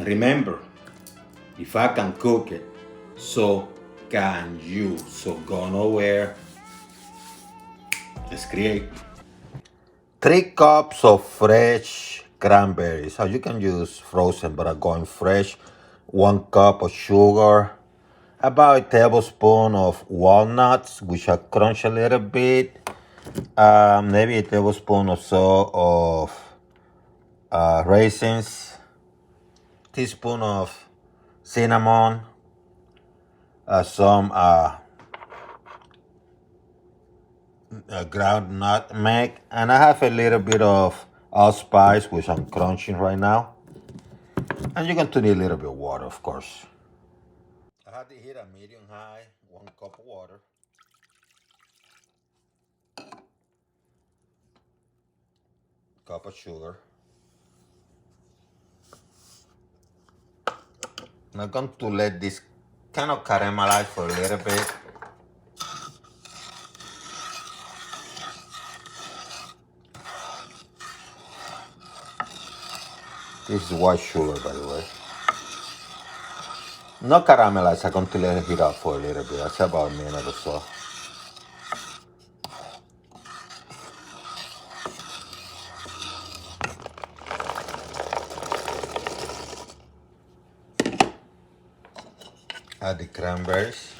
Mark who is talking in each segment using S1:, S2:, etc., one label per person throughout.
S1: remember, if I can cook it, so can you. So go nowhere. Let's create. 3 cups of fresh cranberries. So you can use frozen, but I'm going fresh. 1 cup of sugar. About a tablespoon of walnuts, which I crunch a little bit. Maybe a tablespoon or so of raisins. Teaspoon of cinnamon. Some ground nutmeg, and I have a little bit of allspice, which I'm crunching right now. And you're going to need a little bit of water, of course. I had the heat at medium high, 1 cup of water. Cup of sugar. I'm going to let this kind of caramelize for a little bit. This is white sugar, by the way. Not caramelized, I'm going to let it heat up for a little bit. That's about a minute or so. Add the cranberries.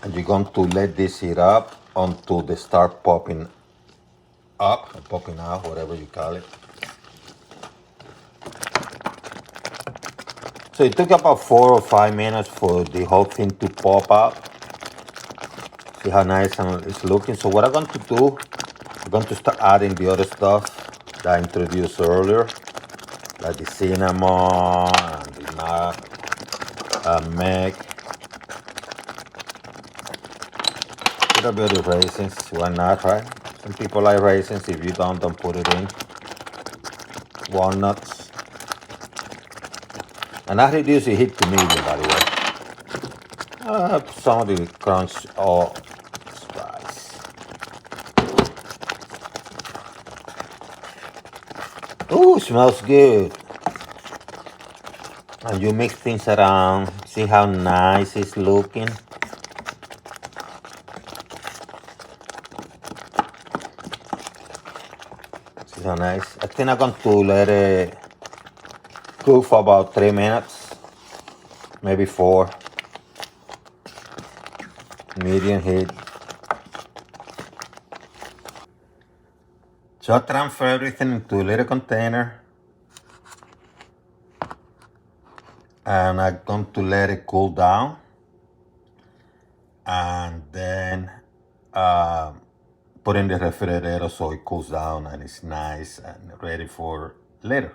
S1: And you're going to let this heat up until they start popping up, or popping out, whatever you call it. So it took about 4 or 5 minutes for the whole thing to pop out. See how nice it's looking. So what I'm going to do, I'm going to start adding the other stuff that I introduced earlier, like the cinnamon and the nutmeg. A little bit of raisins, why not, right? Some people like raisins. If you don't put it in. Walnuts. And I reduce the heat to medium, by the way. Some of the crunch or spice. Ooh, smells good. And you mix things around. See how nice it's looking. See how nice. I think I'm going to let it cook for about 3 minutes, maybe 4. Medium heat. So I transfer everything into a little container, and I'm going to let it cool down, and then put in the refrigerator so it cools down and it's nice and ready for later.